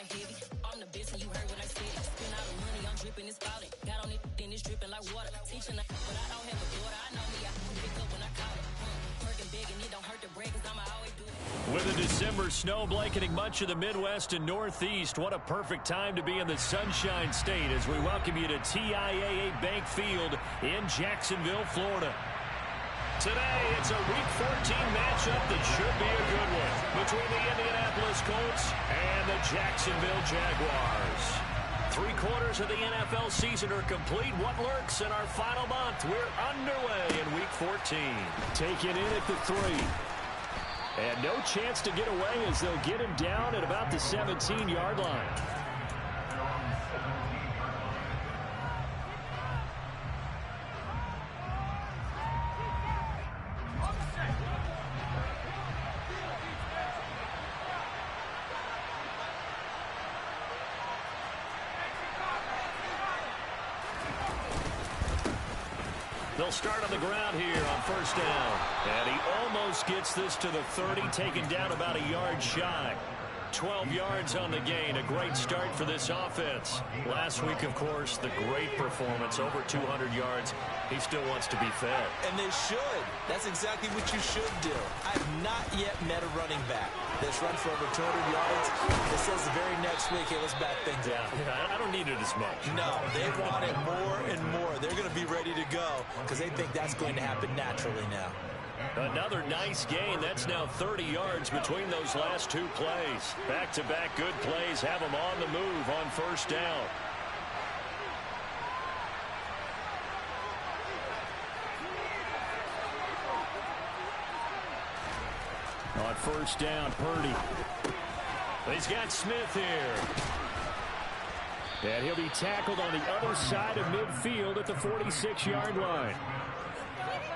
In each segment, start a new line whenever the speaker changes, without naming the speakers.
like heavy. I'm the best and you heard what I said. Spend all the money, I'm dripping, it's falling. Got on it, then it's dripping like water. Teaching but I don't have a daughter. I know me, I can pick up when I call it. Working big and it don't hurt to break, cause I'ma always do it.
With a December snow blanketing much of the Midwest and Northeast, what a perfect time to be in the Sunshine State as we welcome you to TIAA Bank Field in Jacksonville, Florida. Today, it's a Week 14 matchup that should be a good one between the Indianapolis Colts and the Jacksonville Jaguars. 3/4 of the NFL season are complete. What lurks in our final month? We're underway in Week 14.
Taken in at the 3. And no chance to get away as they'll get him down at about the 17-yard line.
They'll start on the ground here on first down. And he almost gets this to the 30, taken down about a yard shy. 12 yards on the gain. A great start for this offense. Last week, of course, the great performance, over 200 yards. He still wants to be fed.
And they should. That's exactly what you should do. I've not yet met a running back that's run for over 200 yards that says the very next week, hey, let's back things up.
Yeah, I don't need it as much.
No, they want it more and more. They're going to be ready to go because they think that's going to happen naturally now.
Another nice gain. That's now 30 yards between those last two plays. Back-to-back good plays have them on the move on first down.
On first down, Purdy.
He's got Smith here.
And he'll be tackled on the other side of midfield at the 46-yard line.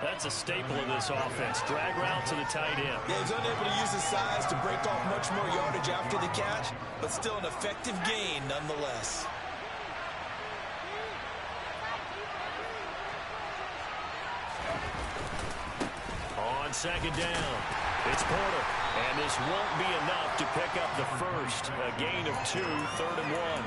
That's a staple of this offense. Drag route to the tight end.
Yeah, he's unable to use his size to break off much more yardage after the catch, but still an effective gain nonetheless.
On second down, it's Porter. And this won't be enough to pick up the first. A gain of 2, 3rd and 1.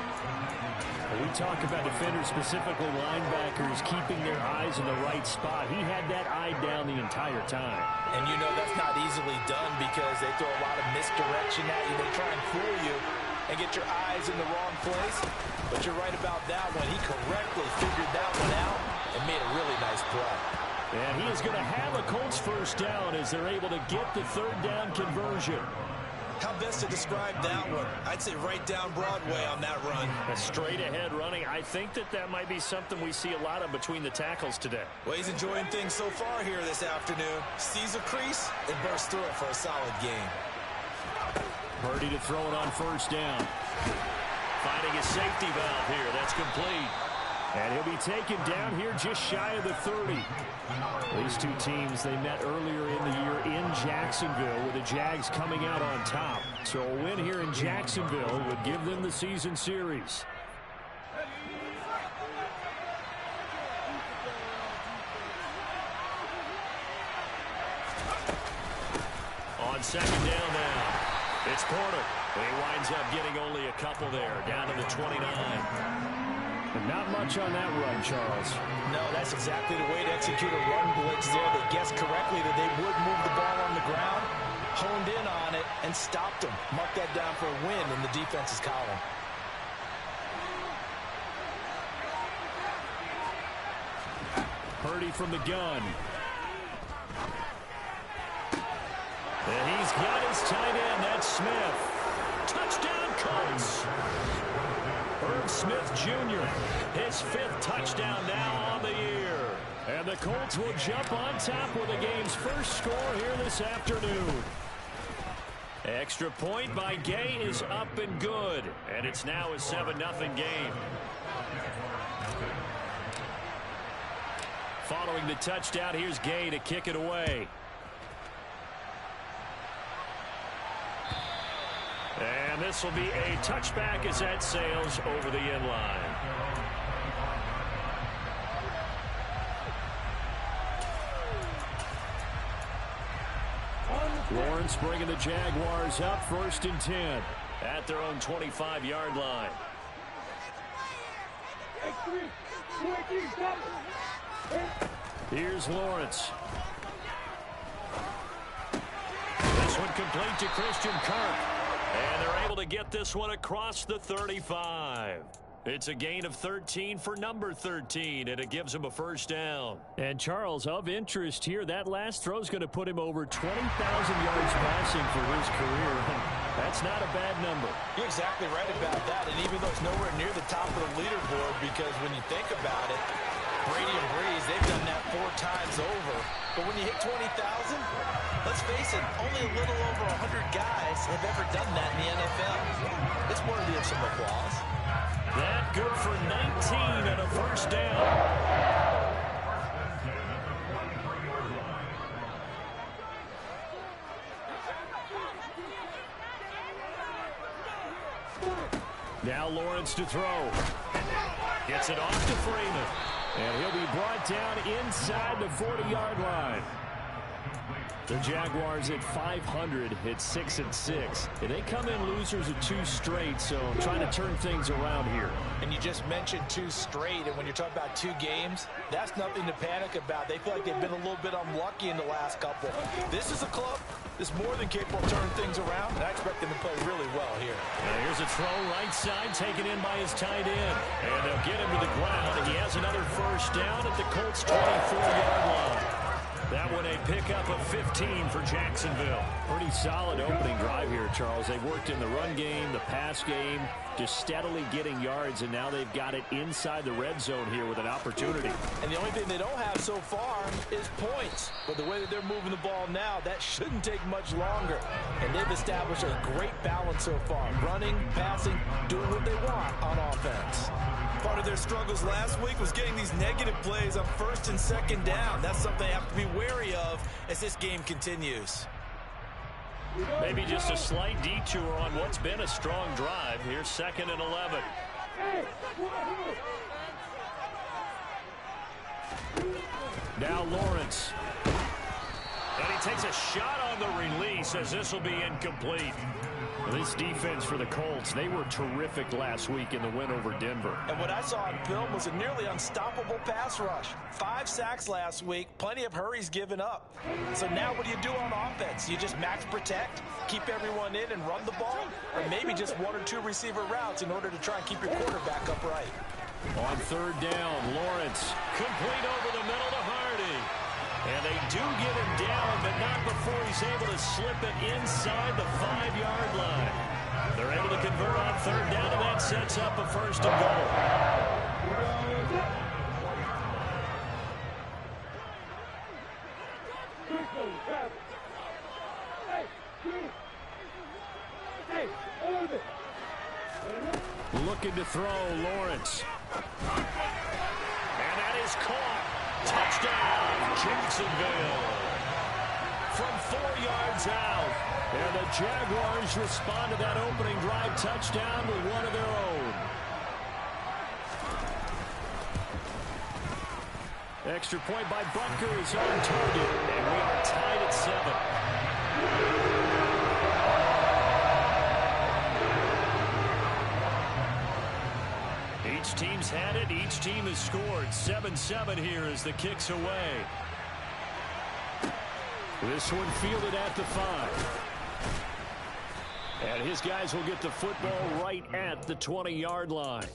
We talk about defenders, specifically linebackers, keeping their eyes in the right spot. He had that eye down the entire time.
And you know that's not easily done because they throw a lot of misdirection at you. They try and fool you and get your eyes in the wrong place. But you're right about that one. He correctly figured that one out and made a really nice play.
And he is going to have a Colts first down as they're able to get the 3rd down conversion.
How best to describe that one? I'd say right down Broadway on that run.
A straight ahead running. I think that might be something we see a lot of between the tackles today.
Well, he's enjoying things so far here this afternoon. Sees a crease and bursts through it for a solid game.
Purdy to throw it on first down.
Finding his safety valve here. That's complete.
And he'll be taken down here just shy of the 30. These two teams, they met earlier in the year in Jacksonville with the Jags coming out on top. So a win here in Jacksonville would give them the season series.
On second down now, it's Porter. He winds up getting only a couple there, down to the 29.
But not much on that run, Charles.
No, that's exactly the way to execute a run blitz there. They guessed correctly that they would move the ball on the ground, honed in on it, and stopped them. Mark that down for a win in the defense's column.
Purdy from the gun.
And he's got his tight end. That's Smith. Touchdown, Colts. Herb Smith Jr., his 5th touchdown now on the year.
And the Colts will jump on top with the game's first score here this afternoon.
Extra point by Gay is up and good. And it's now a 7-0 game. Following the touchdown, here's Gay to kick it away. And this will be a touchback as that sails over the end line.
Lawrence bringing the Jaguars up 1st and 10.
at their own 25-yard line. Here's Lawrence. This one complete to Christian Kirk. And they're able to get this one across the 35. It's a gain of 13 for number 13, and it gives him a first down.
And Charles, of interest here, that last throw is going to put him over 20,000 yards passing for his career. That's not a bad number.
You're exactly right about that, and even though it's nowhere near the top of the leaderboard, because when you think about it, Brady and Breeze, they've done that 4 times over. But when you hit 20,000, let's face it, only a little over 100 guys have ever done that in the NFL. It's worthy of some applause.
That good for 19 and a first down. Now Lawrence to throw. Gets it off to Freeman. And he'll be brought down inside the 40-yard line. The Jaguars at 500 at 6-6. And they come in losers of 2 straight, so trying to turn things around here.
And you just mentioned 2 straight, and when you're talking about 2 games, that's nothing to panic about. They feel like they've been a little bit unlucky in the last couple. This is a club that's more than capable of turning things around, and I expect them to play really well here.
And here's a throw right side, taken in by his tight end. And they'll get him to the ground, and he has another first down at the Colts' 24-yard line. That one a pickup of 15 for Jacksonville.
Pretty solid opening drive here, Charles. They've worked in the run game, the pass game, just steadily getting yards, and now they've got it inside the red zone here with an opportunity.
And the only thing they don't have so far is points. But the way that they're moving the ball now, that shouldn't take much longer. And they've established a great balance so far. Running, passing, doing what they want on offense. Part of their struggles last week was getting these negative plays on 1st and 2nd down. That's something they have to be wary of as this game continues.
Maybe just a slight detour on what's been a strong drive. Here's 2nd and 11. Now Lawrence. And he takes a shot on the release as this will be incomplete. This defense for the Colts, they were terrific last week in the win over Denver.
And what I saw on film was a nearly unstoppable pass rush. 5 sacks last week, plenty of hurries given up. So now what do you do on offense? You just max protect, keep everyone in and run the ball? Or maybe just 1 or 2 receiver routes in order to try and keep your quarterback upright?
On 3rd down, Lawrence complete over the middle to Hardy. And they do get him down, but not before he's able to slip it inside the 5-yard line. They're able to convert on 3rd down, and that sets up a 1st and goal. Looking to throw, Lawrence. And that is caught. Touchdown, Jacksonville. From 4 yards out. And the Jaguars respond to that opening drive touchdown with one of their own. Extra point by Butker is on target. And we are tied at 7. Each team's had it. Each team has scored. 7-7 here as the kick's away. This one fielded at the 5. And his guys will get the football right at the 20-yard line.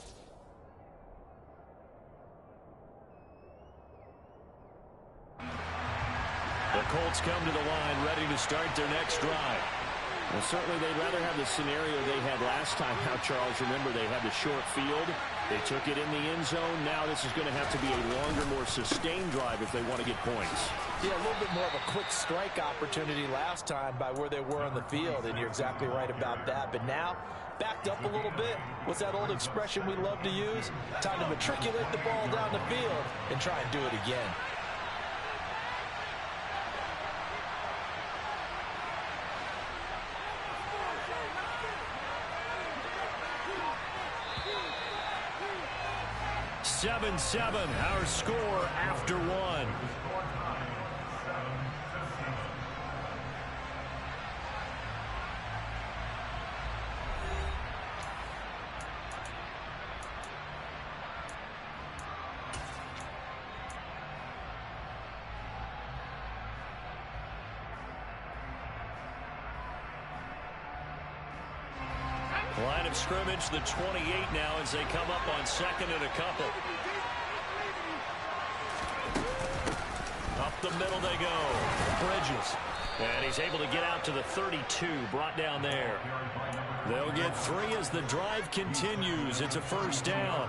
The Colts come to the line ready to start their next drive. Well, certainly they'd rather have the scenario they had last time. Now, Charles, remember they had the short field. They took it in the end zone. Now this is going to have to be a longer, more sustained drive if they want to get points.
Yeah, a little bit more of a quick strike opportunity last time by where they were on the field, and you're exactly right about that. But now, backed up a little bit. What's that old expression we love to use? Time to matriculate the ball down the field and try and do it again. Seven, our score after 1.
Line of scrimmage, the 28 now as they come up on second and a couple. Up the middle they go. Bridges. And he's able to get out to the 32, brought down there. They'll get 3 as the drive continues. It's a first down.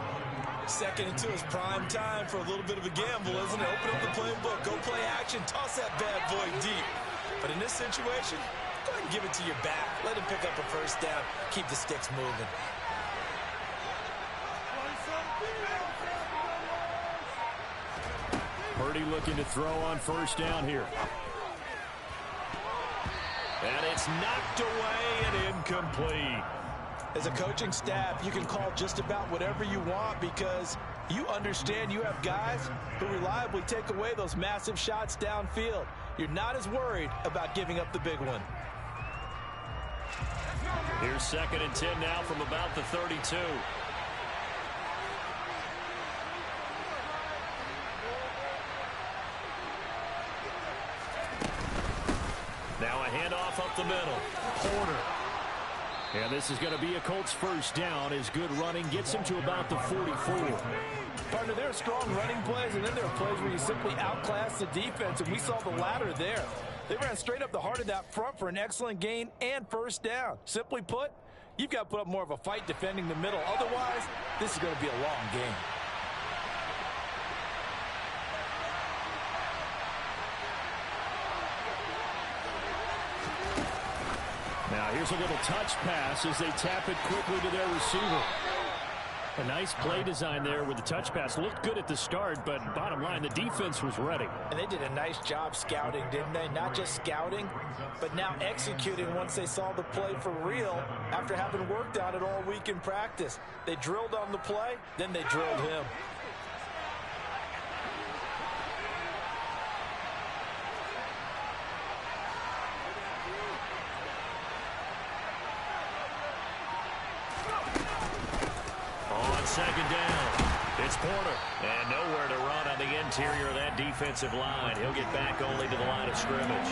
2nd and 2 is prime time for a little bit of a gamble, isn't it? Open up the playbook, go play action, toss that bad boy deep. But in this situation, go ahead and give it to your back. Let him pick up a first down. Keep the sticks moving.
Purdy looking to throw on first down here.
And it's knocked away and incomplete.
As a coaching staff, you can call just about whatever you want because you understand you have guys who reliably take away those massive shots downfield. You're not as worried about giving up the big one.
Here's 2nd and 10 now from about the 32. Now a handoff up the middle. Porter. And this is going to be a Colts first down as good running gets him to about the 44.
Partner, there are strong running plays, and then there are plays where you simply outclass the defense, and we saw the latter there. They ran straight up the heart of that front for an excellent gain and first down. Simply put, you've got to put up more of a fight defending the middle. Otherwise, this is going to be a long game.
Now here's a little touch pass as they tap it quickly to their receiver. A nice play design there with the touch pass. Looked good at the start, but bottom line, the defense was ready.
And they did a nice job scouting, didn't they? Not just scouting, but now executing once they saw the play for real after having worked on it all week in practice. They drilled on the play, then they drilled him.
Second down. It's Porter. And nowhere to run on the interior of that defensive line. He'll get back only to the line of scrimmage.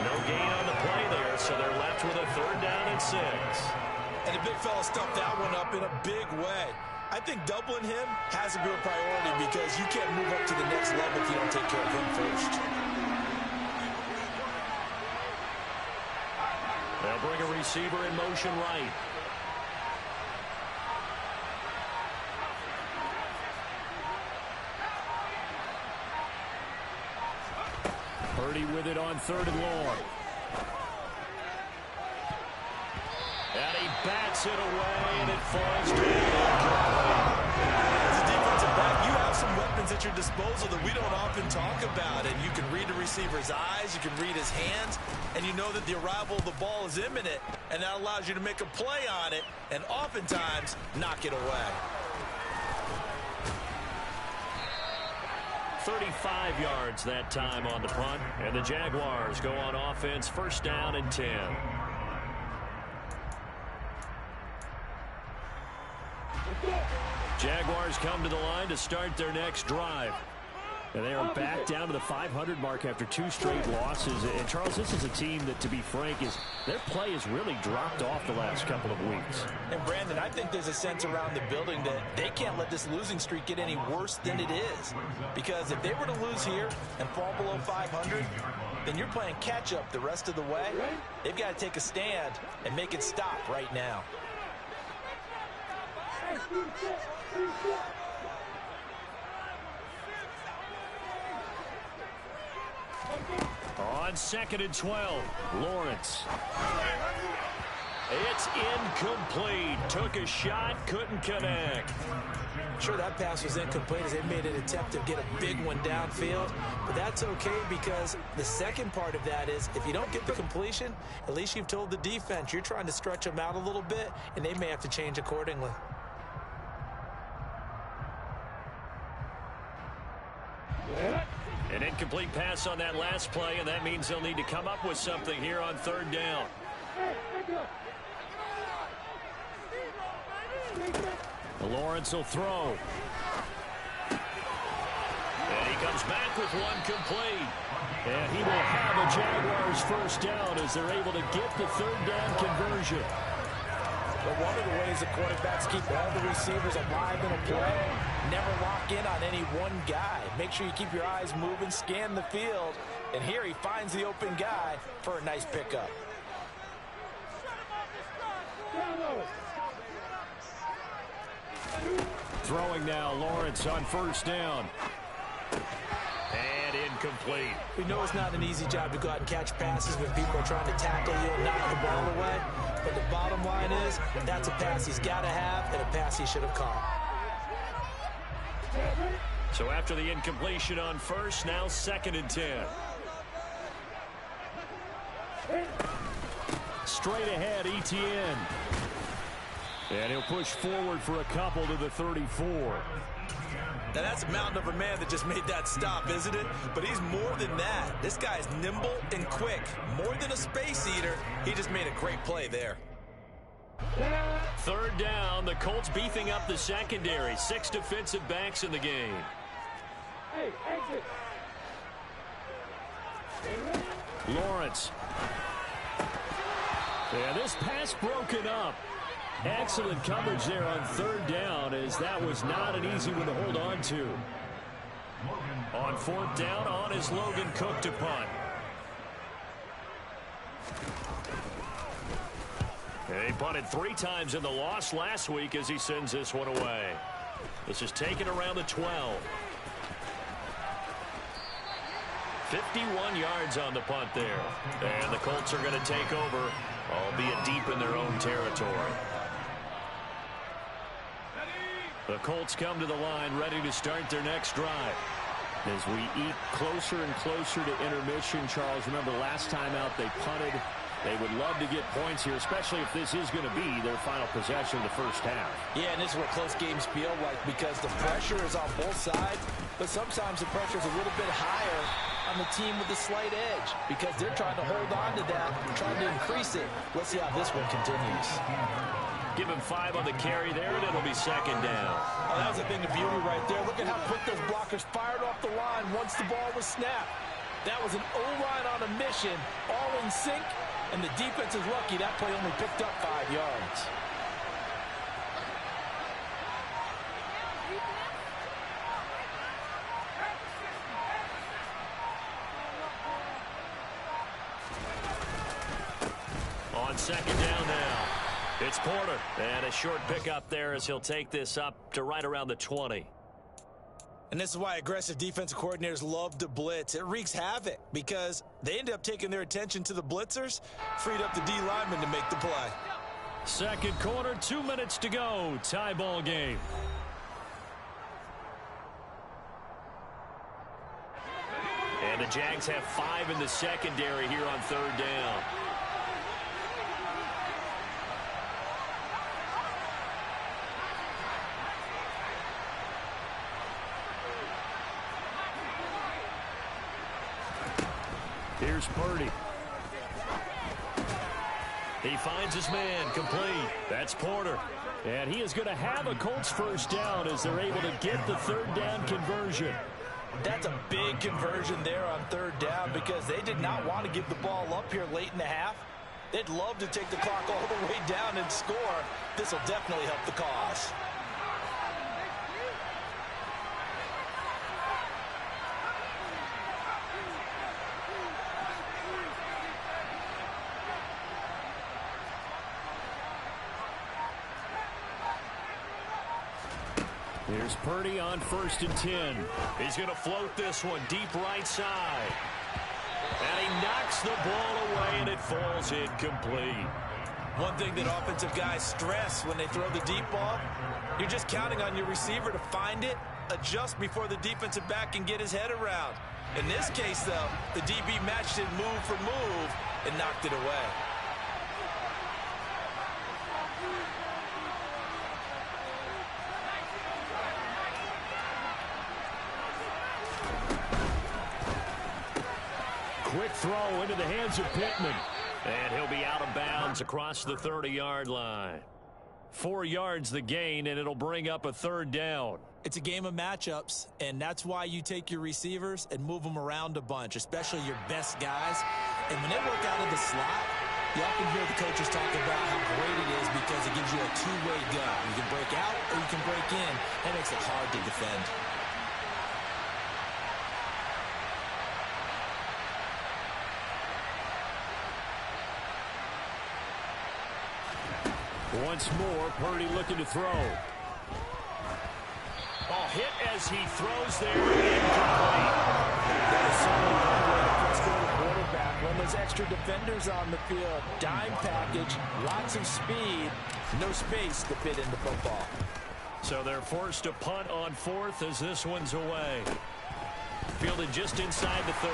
No gain on the play there, so they're left with a 3rd down and 6.
And the big fella stuffed that one up in a big way. I think doubling him has to be a priority because you can't move up to the next level if you don't take care of him first.
They'll bring a receiver in motion right.
Purdy with it on 3rd and long.
And he bats it away, and it falls to the
As a defensive back, you have some weapons at your disposal that we don't often talk about. And you can read the receiver's eyes, you can read his hands, and you know that the arrival of the ball is imminent. And that allows you to make a play on it and oftentimes knock it away.
35 yards that time on the punt. And the Jaguars go on offense, first down and 10. Jaguars come to the line to start their next drive.
And they are back down to the 500 mark after 2 straight losses. And, Charles, this is a team that, to be frank, their play has really dropped off the last couple of weeks.
And, Brandon, I think there's a sense around the building that they can't let this losing streak get any worse than it is. Because if they were to lose here and fall below 500, then you're playing catch-up the rest of the way. They've got to take a stand and make it stop right now.
On 2nd and 12, Lawrence. It's incomplete. Took a shot, couldn't connect.
Sure, that pass was incomplete as they made an attempt to get a big one downfield. But that's okay because the second part of that is if you don't get the completion, at least you've told the defense you're trying to stretch them out a little bit, and they may have to change accordingly.
An incomplete pass on that last play, and that means they'll need to come up with something here on 3rd down. Lawrence will throw. And he comes back with one complete.
And he will have a Jaguars first down as they're able to get the 3rd down conversion.
But one of the ways the quarterbacks keep all the receivers alive in a play, never lock in on any one guy. Make sure you keep your eyes moving, scan the field. And here he finds the open guy for a nice pickup.
Throwing now, Lawrence on first down. And incomplete.
We know it's not an easy job to go out and catch passes when people are trying to tackle you and knock the ball away. But the bottom line is, that's a pass he's got to have and a pass he should have caught.
So after the incompletion on first, now 2nd and 10. Straight ahead, Etienne. And he'll push forward for a couple to the 34.
Now that's a mountain of a man that just made that stop, isn't it? But he's more than that. This guy's nimble and quick. More than a space eater, he just made a great play there.
3rd down, the Colts beefing up the secondary. 6 defensive backs in the game.
Hey, exit.
Lawrence. Yeah, this pass broken up. Excellent coverage there on 3rd down, as that was not an easy one to hold on to. On 4th down, on is Logan Cook to punt. And he punted 3 times in the loss last week as he sends this one away. This is taken around the 12. 51 yards on the punt there. And the Colts are going to take over, albeit deep in their own territory. The Colts come to the line ready to start their next drive. As we eat closer and closer to intermission, Charles, remember last time out they punted. They would love to get points here, especially if this is going to be their final possession of the first half.
Yeah, and this is what close games feel like because the pressure is on both sides, but sometimes the pressure is a little bit higher on the team with the slight edge because they're trying to hold on to that, trying to increase it. Let's see how this one continues.
Give him 5 on the carry there, and it'll be 2nd down.
Oh, that was a thing of beauty right there. Look at how quick those blockers fired off the line once the ball was snapped. That was an O-line on a mission, all in sync, and the defense is lucky that play only picked up 5 yards.
On 2nd down now. It's Porter, and a short pickup there as he'll take this up to right around the 20.
And this is why aggressive defensive coordinators love to blitz. It wreaks havoc because they end up taking their attention to the blitzers, freed up the D lineman to make the play.
2nd quarter, 2 minutes to go. Tie ball game. And the Jags have 5 in the secondary here on 3rd down. Here's Purdy. He finds his man, complete. That's Porter. And he is going to have a Colts first down as they're able to get the 3rd down conversion.
That's a big conversion there on 3rd down because they did not want to give the ball up here late in the half. They'd love to take the clock all the way down and score. This will definitely help the cause.
Here's Purdy on 1st and 10. He's going to float this one deep right side. And he knocks the ball away, and it falls incomplete.
One thing that offensive guys stress when they throw the deep ball, you're just counting on your receiver to find it, adjust before the defensive back can get his head around. In this case, though, the DB matched it move for move and knocked it away.
Quick throw into the hands of Pittman. And he'll be out of bounds across the 30-yard line. 4 yards the gain, and it'll bring up a 3rd down.
It's a game of matchups, and that's why you take your receivers and move them around a bunch, especially your best guys. And when they work out of the slot, you often hear the coaches talk about how great it is because it gives you a two-way gun. You can break out or you can break in. That makes it hard to defend.
Once more, Purdy looking to throw. Oh, hit as he throws there. Incomplete.
That is certainly one way to frustrate a quarterback. When there's extra defenders on the field, dime package, lots of speed, no space to fit into football.
So they're forced to punt on fourth as this one's away. Fielded just inside the 30.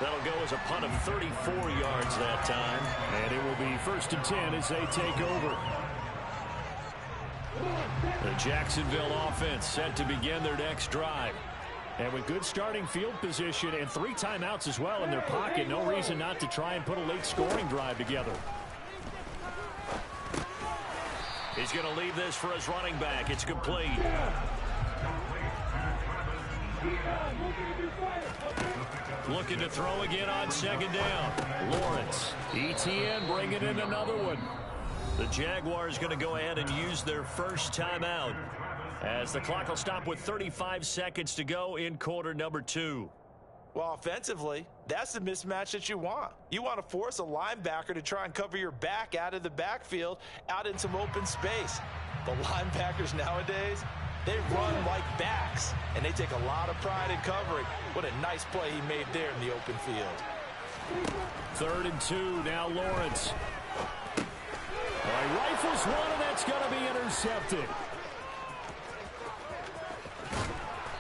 That'll go as a punt of 34 yards that time. And it will be 1st and 10 as they take over. The Jacksonville offense set to begin their next drive. And with good starting field position and 3 timeouts as well in their pocket, no reason not to try and put a late scoring drive together. He's going to leave this for his running back. It's complete. Looking to throw again on 2nd down. Lawrence. ETN bringing in another one. The Jaguars going to go ahead and use their first timeout as the clock will stop with 35 seconds to go in quarter number 2.
Well, offensively, that's the mismatch that you want. You want to force a linebacker to try and cover your back out of the backfield, out in some open space. The linebackers nowadays, they run like backs, and they take a lot of pride in covering. What a nice play he made there in the open field.
3rd and 2, now Lawrence. He rifles one, and that's going to be intercepted.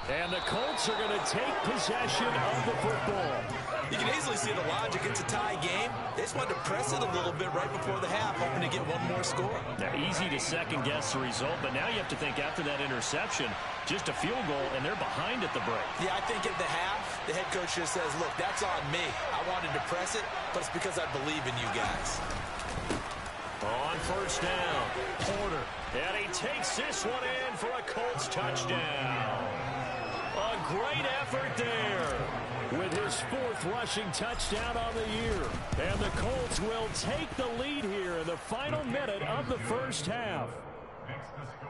And the Colts are going to take possession of the football.
You can easily see the logic. It's a tie game. They just wanted to press it a little bit right before the half, hoping to get one more score.
Now, easy to second-guess the result, but now you have to think after that interception, just a field goal, and they're behind at the break.
Yeah, I think at the half, the head coach just says, look, that's on me. I wanted to press it, but it's because I believe in you guys.
On 1st down, Porter. And he takes this one in for a Colts touchdown. A great effort there with his 4th rushing touchdown on the year. And the Colts will take the lead here in the final minute of the first half.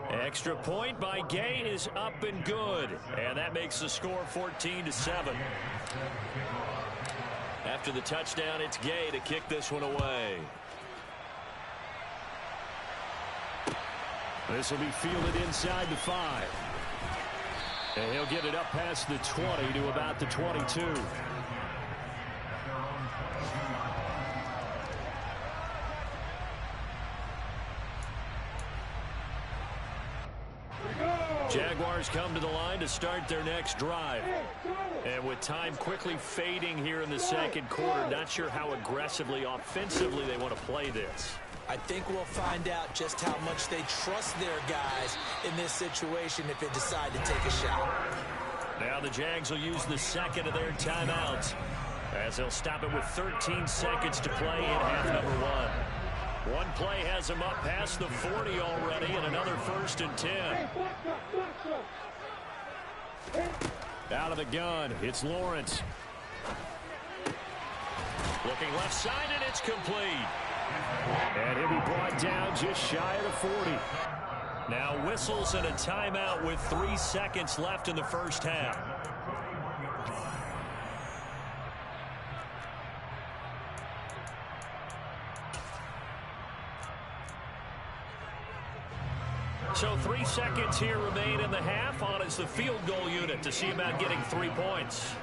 Extra point by Gay is up and good. And that makes the score 14-7. After the touchdown, it's Gay to kick this one away. This will be fielded inside the 5. And he'll get it up past the 20 to about the 22. Jaguars come to the line to start their next drive. And with time quickly fading here in the 2nd quarter, not sure how aggressively, offensively they want to play this.
I think we'll find out just how much they trust their guys in this situation if they decide to take a shot.
Now the Jags will use the 2nd of their timeouts as they'll stop it with 13 seconds to play in half number 1. One play has them up past the 40 already, and another 1st and 10. Out of the gun, it's Lawrence. Looking left side, and it's complete. And he'll be brought down just shy of the 40. Now whistles and a timeout with 3 seconds left in the first half. So 3 seconds here remain in the half. On is the field goal unit to see about getting 3 points.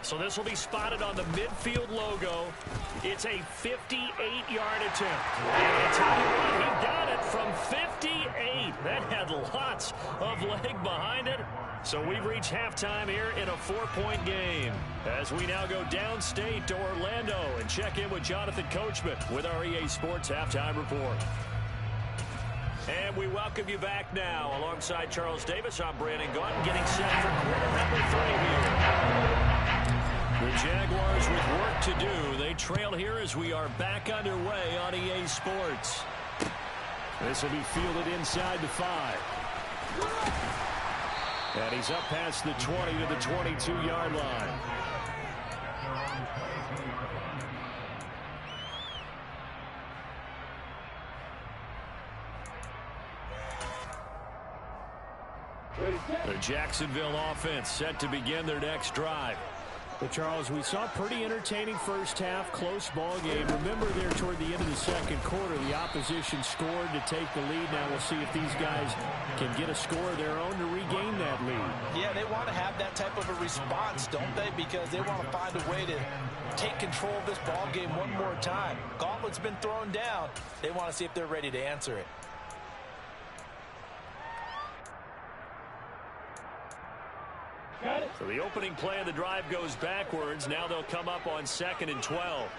So this will be spotted on the midfield logo. It's a 58-yard attempt. And I tell you what, he got it from 58. That had lots of leg behind it. So we've reached halftime here in a 4-point game. As we now go downstate to Orlando and check in with Jonathan Coachman with our EA Sports Halftime Report. And we welcome you back now. Alongside Charles Davis, I'm Brandon Gaunt, getting set for quarter number 3 here. The Jaguars with work to do. They trail here as we are back underway on EA Sports. This will be fielded inside the 5. And he's up past the 20 to the 22-yard line.
The Jacksonville offense set to begin their next drive.
But, Charles, we saw a pretty entertaining first half, close ball game. Remember there toward the end of the second quarter, the opposition scored to take the lead. Now we'll see if these guys can get a score of their own to regain that lead.
Yeah, they want to have that type of a response, don't they? Because they want to find a way to take control of this ball game one more time. Gauntlet's been thrown down. They want to see if they're ready to answer it.
So the opening play of the drive goes backwards. Now they'll come up on 2nd and 12.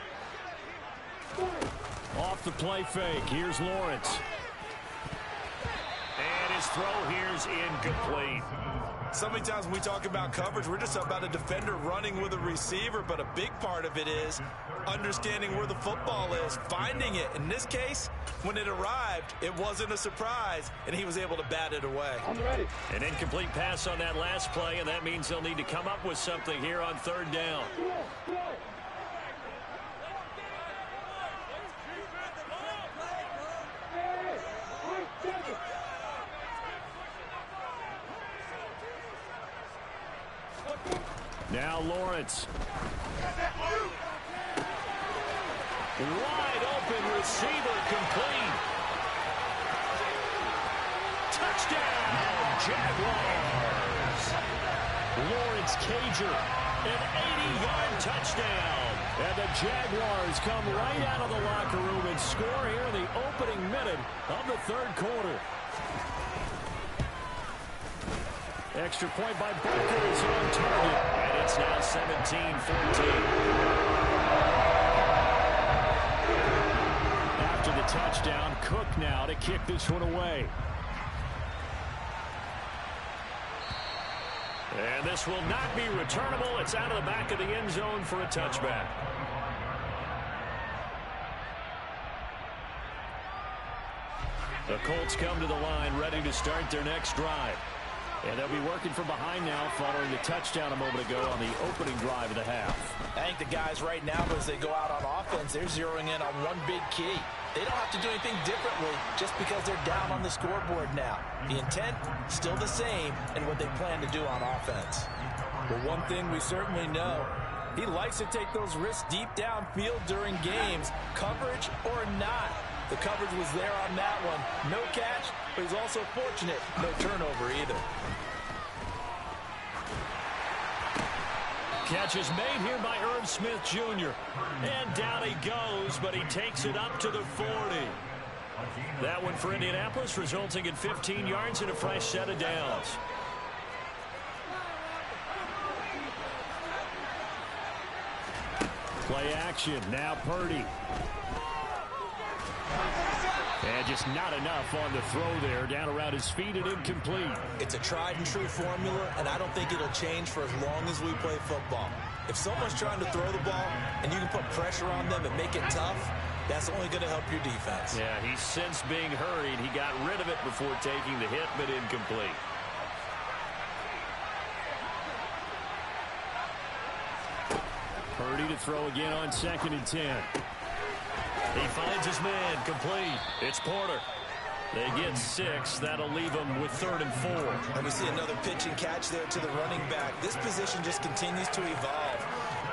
Off the play fake. Here's Lawrence. And his throw here's incomplete.
So many times when we talk about coverage, we're just about a defender running with a receiver, but a big part of it is understanding where the football is, finding it. In this case, when it arrived, it wasn't a surprise, and he was able to bat it away.
I'm ready.
An incomplete pass on that last play, and that means they'll need to come up with something here on 3rd down. Now Lawrence. Wide open receiver, complete. Touchdown, Jaguars. Lawrence Cager, an 80-yard touchdown. And the Jaguars come right out of the locker room and score here in the opening minute of the 3rd quarter. Extra point by Baker is on target, and it's now 17-14. After the touchdown, Cook now to kick this one away. And this will not be returnable. It's out of the back of the end zone for a touchback. The Colts come to the line ready to start their next drive. And they'll be working from behind now following the touchdown a moment ago on the opening drive of the half.
I think the guys right now, as they go out on offense, they're zeroing in on one big key. They don't have to do anything differently just because they're down on the scoreboard now. The intent, still the same, and what they plan to do on offense. But one thing we certainly know, he likes to take those risks deep downfield during games, coverage or not. The coverage was there on that one. No catch, but he's also fortunate. No turnover either.
Catch is made here by Irv Smith Jr. And down he goes, but he takes it up to the 40. That one for Indianapolis, resulting in 15 yards and a fresh set of downs. Play action, now Purdy. And just not enough on the throw there. Down around his feet and incomplete.
It's a tried and true formula, and I don't think it'll change for as long as we play football. If someone's trying to throw the ball and you can put pressure on them and make it tough, that's only going to help your defense.
Yeah, he's since being hurried. He got rid of it before taking the hit, but incomplete. Purdy to throw again on 2nd and 10. He finds his man, complete. It's Porter. They get 6. That'll leave them with 3rd and 4.
And we see another pitch and catch there to the running back. This position just continues to evolve.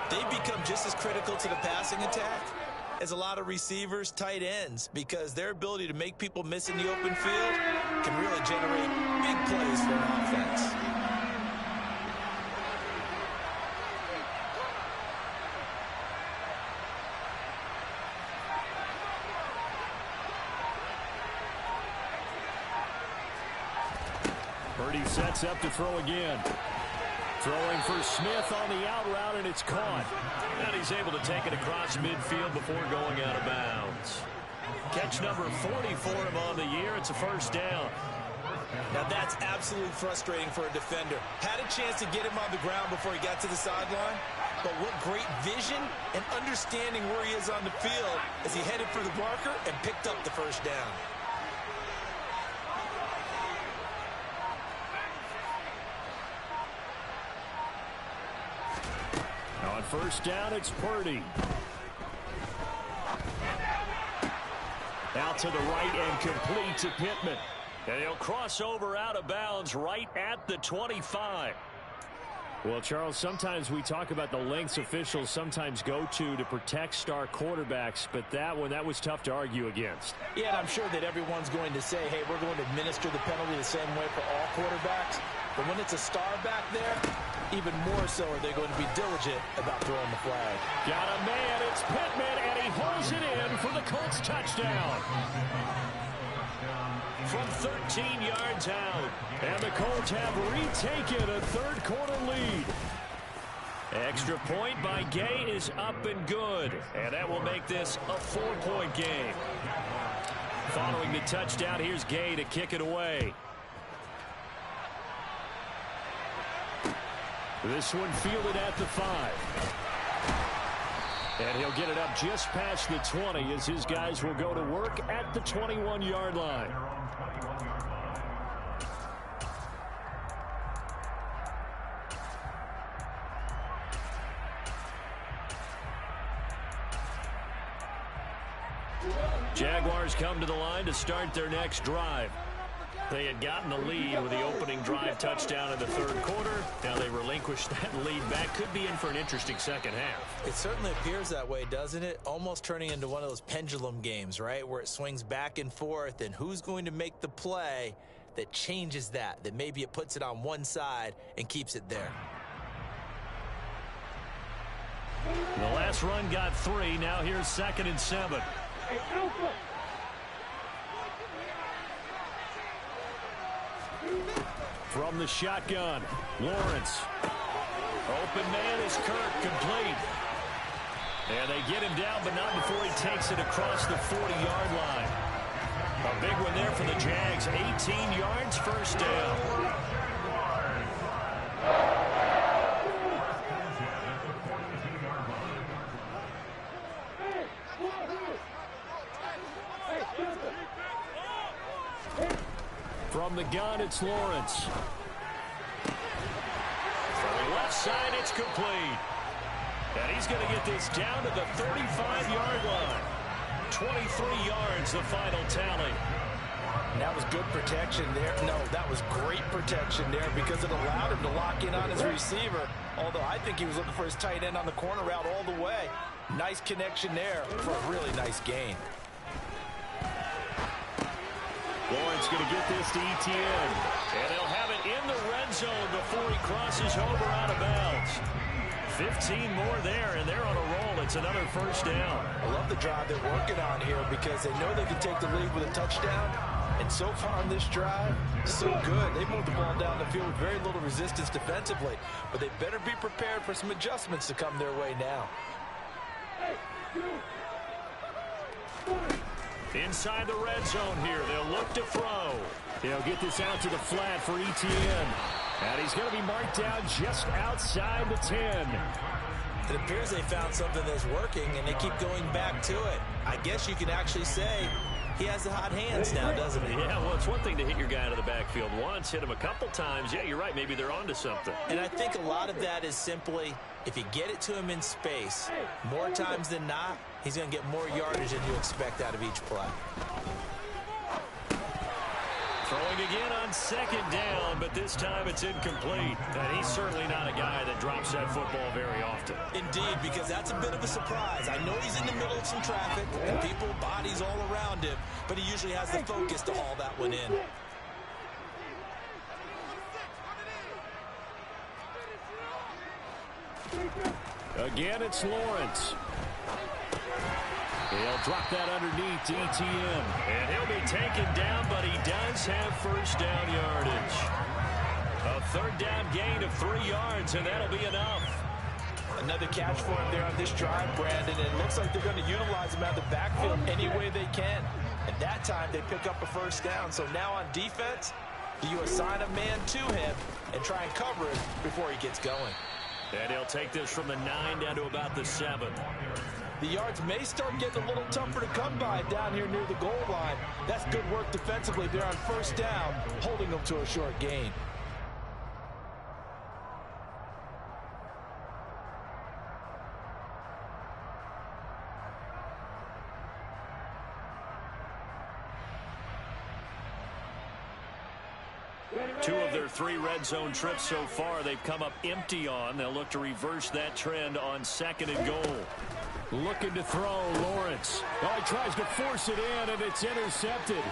They become just as critical to the passing attack as a lot of receivers, tight ends, because their ability to make people miss in the open field can really generate big plays for an offense.
Purdy sets up to throw again. Throwing for Smith on the out route, and it's caught. And he's able to take it across midfield before going out of bounds. Catch number 40 for him on the year. It's a first down.
Now that's absolutely frustrating for a defender. Had a chance to get him on the ground before he got to the sideline, but what great vision and understanding where he is on the field as he headed for the marker and picked up the first down.
On first down, it's Purdy. Out to the right and complete to Pittman. And he'll cross over out of bounds right at the 25.
Well, Charles, sometimes we talk about the lengths officials sometimes go to protect star quarterbacks, but that was tough to argue against.
Yeah, and I'm sure that everyone's going to say, hey, we're going to administer the penalty the same way for all quarterbacks. But when it's a star back there, even more so are they going to be diligent about throwing the flag.
Got a man, it's Pittman, and he holds it in for the Colts touchdown. From 13 yards out. And the Colts have retaken a third-quarter lead. Extra point by Gay is up and good. And that will make this a 4-point game. Following the touchdown, here's Gay to kick it away. This one fielded at the 5. And he'll get it up just past the 20 as his guys will go to work at the 21-yard line. Jaguars come to the line to start their next drive. They had gotten the lead with the opening drive touchdown in the third quarter. Now they relinquished that lead back. Could be in for an interesting second half.
It certainly appears that way, doesn't it? Almost turning into one of those pendulum games, right? Where it swings back and forth, and who's going to make the play that changes that maybe it puts it on one side and keeps it there.
The last run got 3. Now here's 2nd and 7.
Hey, Alpha!
From the shotgun, Lawrence. Open man is Kirk, complete. And they get him down, but not before he takes it across the 40-yard line. A big one there for the Jags. 18 yards, first down. From the gun, it's Lawrence. From the left side, it's complete. And he's going to get this down to the 35-yard line. 23 yards, the final tally.
And that was good protection there. No, that was great protection there because it allowed him to lock in on his receiver. Although I think he was looking for his tight end on the corner route all the way. Nice connection there for a really nice gain.
Lawrence going to get this to Etienne. And they'll have it in the red zone before he crosses over out of bounds. 15 more there, and they're on a roll. It's another first down.
I love the drive they're working on here because they know they can take the lead with a touchdown. And so far on this drive, so good. They moved the ball down the field with very little resistance defensively. But they better be prepared for some adjustments to come their way now.
Inside the red zone here, they'll look to throw. They'll get this out to the flat for Etienne. And he's going to be marked down just outside the 10.
It appears they found something that's working, and they keep going back to it. I guess you can actually say he has the hot hands now, doesn't he?
Yeah, well, it's one thing to hit your guy out of the backfield once, hit him a couple times. Yeah, you're right. Maybe they're onto something.
And I think a lot of that is simply if you get it to him in space, more times than not, he's going to get more yardage than you expect out of each play.
Throwing again on second down, but this time it's incomplete. And he's certainly not a guy that drops that football very often.
Indeed, because that's a bit of a surprise. I know he's in the middle of some traffic and people, bodies all around him, but he usually has the focus to haul that one in.
Again, it's Lawrence. He'll drop that underneath to Etienne. And he'll be taken down, but he does have first down yardage. A third down gain of 3 yards, and that'll be enough.
Another catch for him there on this drive, Brandon. And it looks like they're going to utilize him out of the backfield any way they can. And that time they pick up a first down. So now on defense, do you assign a man to him and try and cover him before he gets going?
And he'll take this from the 9 down to about the 7.
The yards may start getting a little tougher to come by down here near the goal line. That's good work defensively there on first down, holding them to a short gain.
2 of their 3 red zone trips so far, they've come up empty on. They'll look to reverse that trend on 2nd and goal.
Looking to throw, Lawrence. Oh, he tries to force it in, and it's intercepted.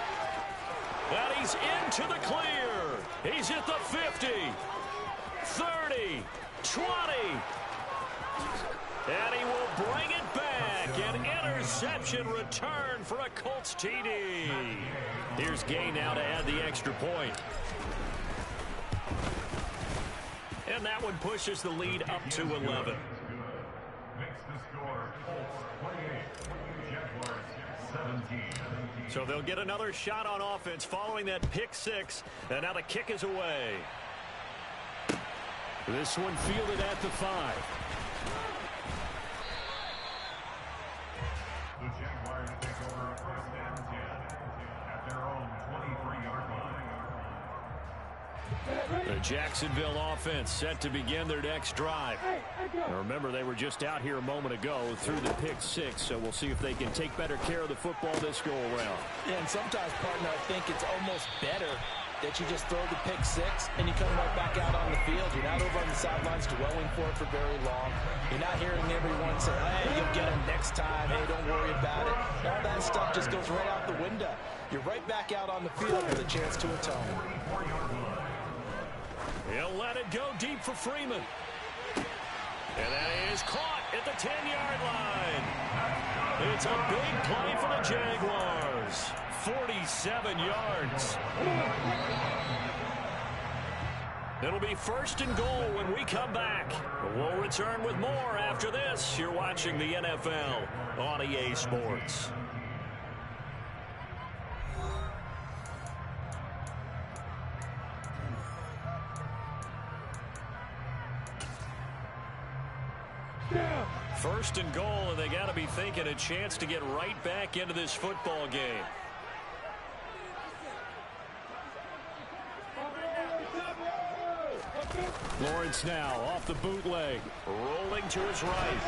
And he's into the clear. He's at the 50, 30, 20. And he will bring it back. An interception return for a Colts TD. Here's Gay now to add the extra point. And that one pushes the lead up to 11. So they'll get another shot on offense following that pick 6. And now the kick is away.
This one fielded at the 5.
The Jaguars take over 1st and 10 at their own 23-yard line.
The Jacksonville offense set to begin their next drive.
Now remember, they were just out here a moment ago through the pick 6, so we'll see if they can take better care of the football this go-around.
Yeah, and sometimes, partner, I think it's almost better that you just throw the pick 6 and you come right back out on the field. You're not over on the sidelines dwelling for it for very long. You're not hearing everyone say, hey, you'll get him next time. Hey, don't worry about it. All that stuff just goes right out the window. You're right back out on the field with a chance to atone.
He'll let it go deep for Freeman. And that is caught at the 10-yard line. It's a big play for the Jaguars. 47 yards. It'll be 1st and goal when we come back. We'll return with more after this. You're watching the NFL on EA Sports. First and goal, and they got to be thinking a chance to get right back into this football game.
Lawrence now off the bootleg.
Rolling to his right.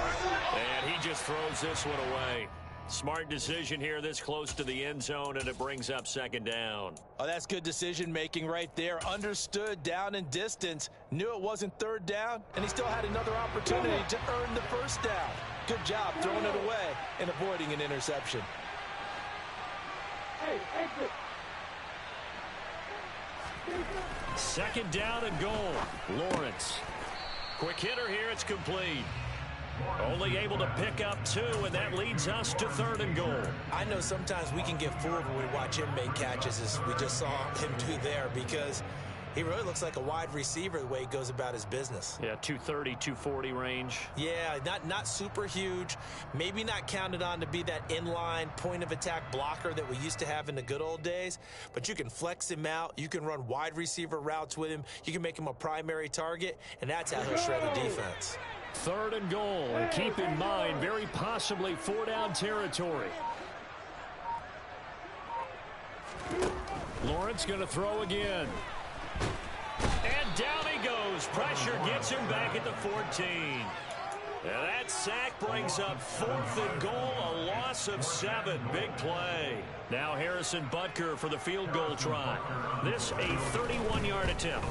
And he just throws this one away. Smart decision here this close to the end zone, and it brings up 2nd down.
Oh, that's good decision-making right there. Understood down and distance. Knew it wasn't 3rd down, and he still had another opportunity to earn the 1st down. Good job throwing it away and avoiding an interception.
Hey, exit.
2nd down and goal. Lawrence. Quick hitter here. It's complete. Only able to pick up 2, and that leads us to 3rd and goal.
I know sometimes we can get fooled when we watch him make catches, as we just saw him do there, because he really looks like a wide receiver the way he goes about his business.
Yeah, 230, 240 range.
Yeah, not super huge. Maybe not counted on to be that inline point-of-attack blocker that we used to have in the good old days, but you can flex him out. You can run wide receiver routes with him. You can make him a primary target, and that's how he'll shred the defense.
3rd and goal, and keep in mind, very possibly 4-down territory. Lawrence going to throw again.
And down he goes. Pressure gets him back at the 14. And that sack brings up 4th and goal, a loss of 7. Big play. Now Harrison Butker for the field goal try. This a 31-yard attempt.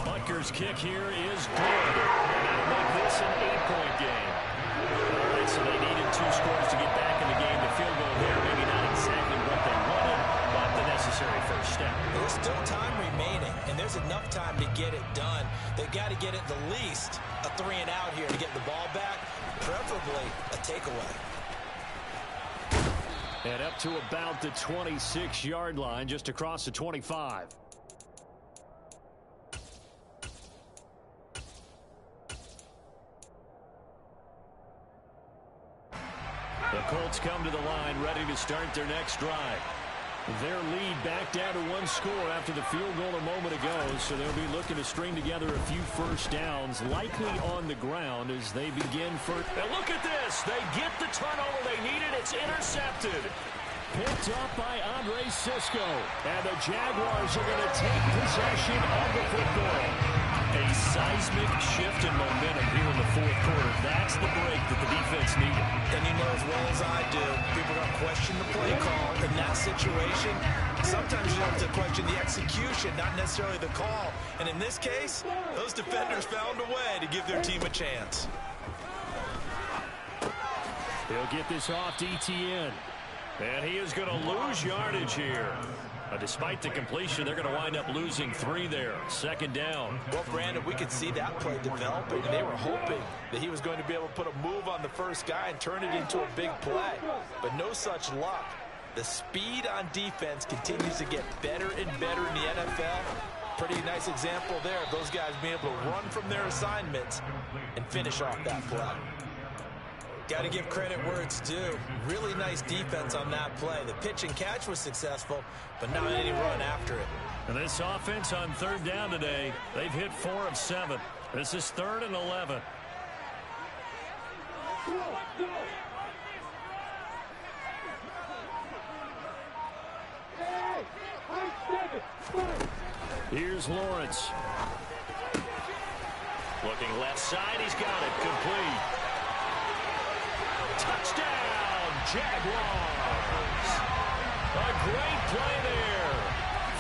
Butker's kick here is good. And that'll make this an 8-point game. All right, so they needed 2 scores to get back in the game. The field goal there, maybe not exactly what they wanted, but the necessary first step.
There's still time remaining, and there's enough time to get it done. They've got to get at the least a 3-and-out here to get the ball back, preferably a takeaway.
And up to about the 26-yard line, just across the 25.
The Colts come to the line, ready to start their next drive.
Their lead back down to 1 score after the field goal a moment ago, so they'll be looking to string together a few first downs, likely on the ground as they begin first.
And look at this. They get the turnover they needed. It's intercepted.
Picked up by Andre Sisco. And the Jaguars are going to take possession of the football.
A seismic shift in momentum here in the fourth quarter. That's the break that the defense needed.
And you know as well as I do, people are going to question the play call in that situation. Sometimes you have to question the execution, not necessarily the call. And in this case, those defenders found a way to give their team a chance.
They'll get this off to ETN. And he is going to lose yardage here. Despite the completion, they're going to wind up losing 3 there. Second down.
Well, Brandon, we could see that play developing. They were hoping that he was going to be able to put a move on the first guy and turn it into a big play. But no such luck. The speed on defense continues to get better and better in the NFL. Pretty nice example there of those guys being able to run from their assignments and finish off that play. Got to give credit where it's due. Really nice defense on that play. The pitch and catch was successful, but not any run after it.
And this offense on third down today, they've hit 4 of 7. This is 3rd and 11. Here's Lawrence. Looking left side, he's got it. Complete. Touchdown, Jaguars. A great play there.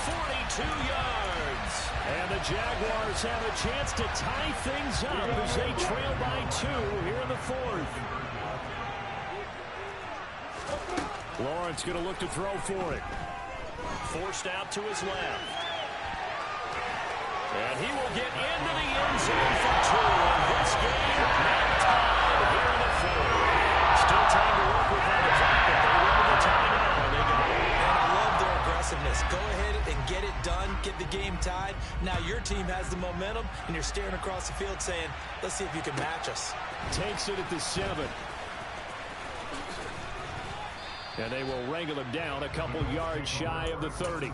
42 yards. And the Jaguars have a chance to tie things up as they trail by 2 here in the 4th. Lawrence going to look to throw for it. Forced out to his left. And he will get into the end zone for 2 in this game. Now tied here in the 4th. Still time to work with that clock, but they win the timeout and they go.
And I love their aggressiveness. Go ahead and get it done. Get the game tied. Now your team has the momentum, and you're staring across the field saying, let's see if you can match us.
Takes it at the 7. And they will wrangle him down a couple yards shy of the 30.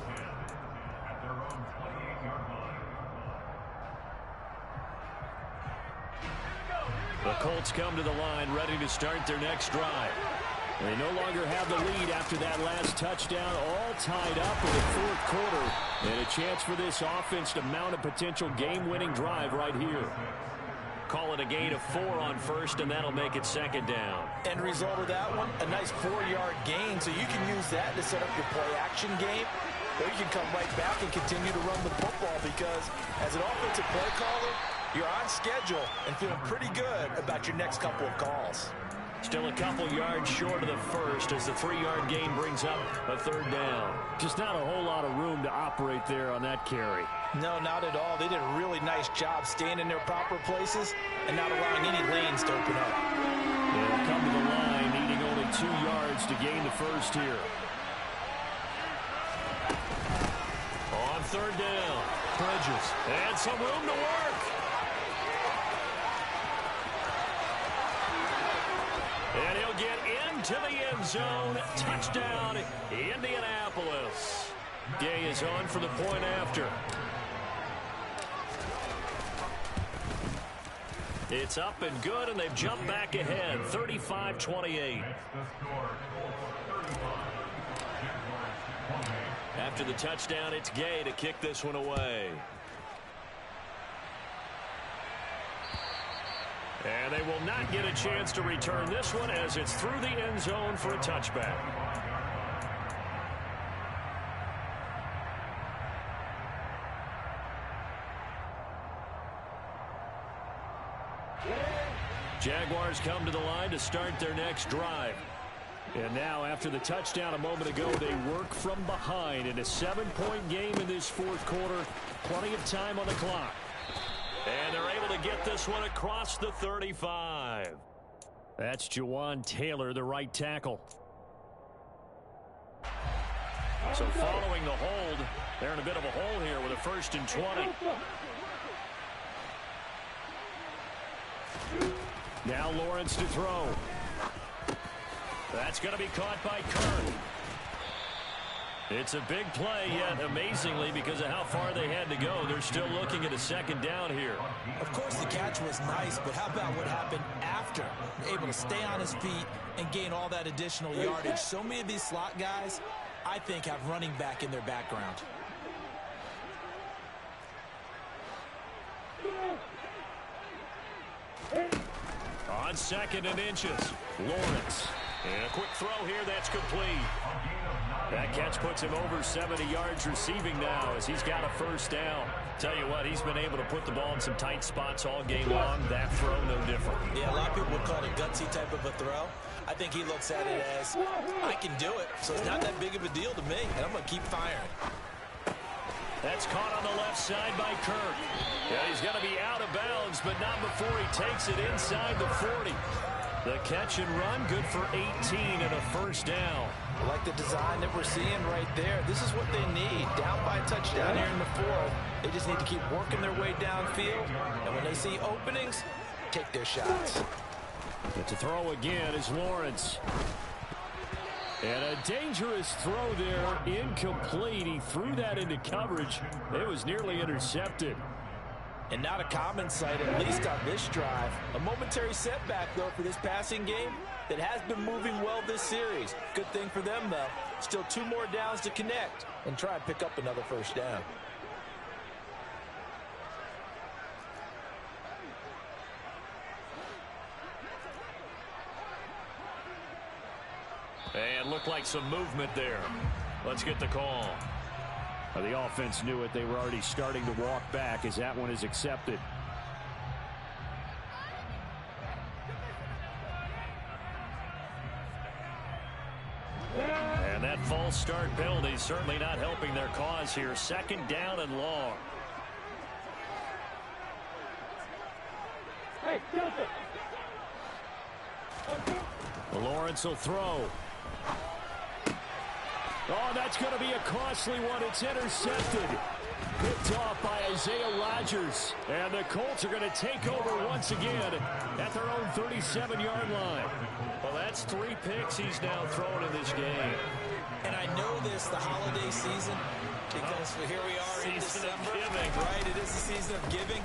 The Colts come to the line ready to start their next drive. They no longer have the lead after that last touchdown, all tied up in the 4th quarter. And a chance for this offense to mount a potential game-winning drive right here. Call it a gain of 4 on first, and that'll make it 2nd down.
End result of that one, a nice 4-yard gain, so you can use that to set up your play-action game. Or you can come right back and continue to run the football because as an offensive play caller, you're on schedule and feeling pretty good about your next couple of calls.
Still a couple yards short of the first as the 3-yard gain brings up a 3rd down. Just not a whole lot of room to operate there on that carry.
No, not at all. They did a really nice job staying in their proper places and not allowing any lanes to open up.
They'll come to the line needing only 2 yards to gain the first here. On 3rd down, Bridges. And some room to work. And he'll get into the end zone. Touchdown, Indianapolis. Gay is on for the point after. It's up and good, and they've jumped back ahead, 35-28. After the touchdown, it's Gay to kick this one away. And they will not get a chance to return this one as it's through the end zone for a touchback. Jaguars come to the line to start their next drive. And now, after the touchdown a moment ago, they work from behind in a 7-point game in this 4th quarter. Plenty of time on the clock. And they're able to get this one across the 35. That's Jawan Taylor, the right tackle. So following the hold, they're in a bit of a hole here with a 1st and 20. Now Lawrence to throw. That's going to be caught by Kern. It's a big play, yet amazingly, because of how far they had to go, they're still looking at a 2nd down here.
Of course, the catch was nice, but how about what happened after? Able to stay on his feet and gain all that additional yardage. So many of these slot guys, I think, have running back in their background.
On 2nd and inches, Lawrence. And a quick throw here that's complete. That catch puts him over 70 yards receiving now as he's got a first down. Tell you what, he's been able to put the ball in some tight spots all game long. That throw, no different.
Yeah, a lot of people would call it a gutsy type of a throw. I think he looks at it as, I can do it, so it's not that big of a deal to me, and I'm going to keep firing.
That's caught on the left side by Kirk. Yeah, he's going to be out of bounds, but not before he takes it inside the 40. The catch and run, good for 18 and a first down.
I like the design that we're seeing right there. This is what they need. Down by a touchdown here in the 4th. They just need to keep working their way downfield. And when they see openings, take their shots.
But to throw again is Lawrence. And a dangerous throw there, incomplete. He threw that into coverage. It was nearly intercepted.
And not a common sight, at least on this drive. A momentary setback, though, for this passing game that has been moving well this series. Good thing for them, though. Still 2 more downs to connect and try and pick up another first down.
And looked like some movement there. Let's get the call. The offense knew it. They were already starting to walk back as that one is accepted. And that false start penalty certainly not helping their cause here. 2nd down and long.
Hey, Joseph.
Lawrence will throw. Oh, that's going to be a costly one. It's intercepted. Picked off by Isaiah Rodgers. And the Colts are going to take over once again at their own 37-yard line. Well, that's 3 picks he's now thrown in this game.
And I know this, the holiday season, because here we are in December. Right, it is the season of giving.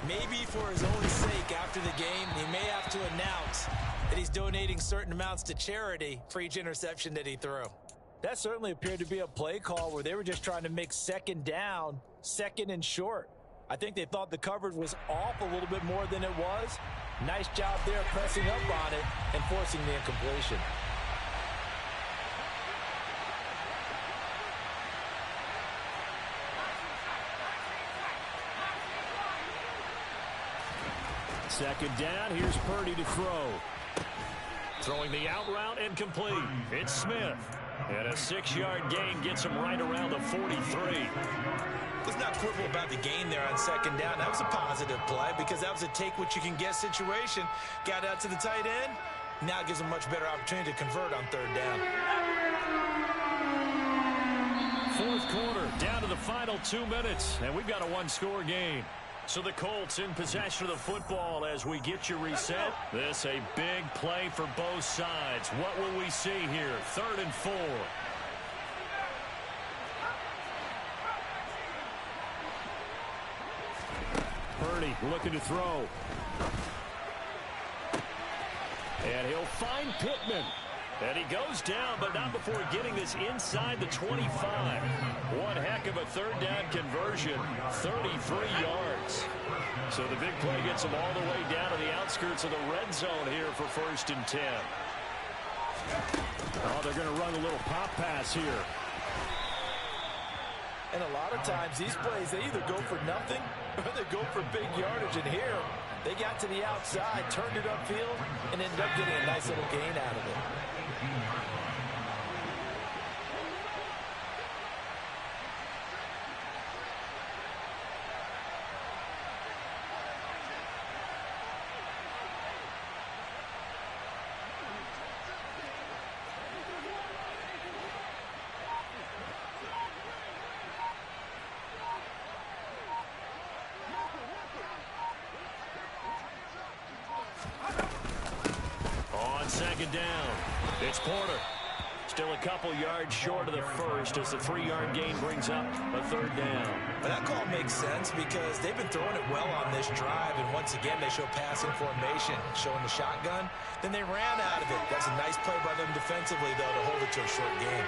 Maybe for his own sake after the game, he may have to announce that he's donating certain amounts to charity for each interception that he threw. That certainly appeared to be a play call where they were just trying to make 2nd down, 2nd and short. I think they thought the coverage was off a little bit more than it was. Nice job there pressing up on it and forcing the incompletion.
Second down, here's Purdy to throw. Throwing the out route and complete. It's Smith. And a 6-yard gain gets him right around the 43.
Let's not quibble about the gain there on 2nd down. That was a positive play because that was a take-what-you-can-get situation. Got out to the tight end. Now gives him a much better opportunity to convert on 3rd down.
4th quarter, down to the final 2 minutes, and we've got a 1-score game. So the Colts in possession of the football as we get you reset. This a big play for both sides. What will we see here? 3rd and 4. Purdy looking to throw. And he'll find Pittman. And he goes down, but not before getting this inside the 25. One heck of a 3rd down conversion, 33 yards. So the big play gets him all the way down to the outskirts of the red zone here for 1st and 10. Oh, they're going to run a little pop pass here.
And a lot of times these plays, they either go for nothing or they go for big yardage. And here, they got to the outside, turned it upfield, and ended up getting a nice little gain out of it.
On 2nd down, it's Porter. Still a couple yards short of the first as the 3-yard gain brings up a 3rd down.
But that call makes sense because they've been throwing it well on this drive, and once again they show passing formation, showing the shotgun. Then they ran out of it. That's a nice play by them defensively, though, to hold it to a short game.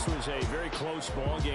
This was a very close ball game.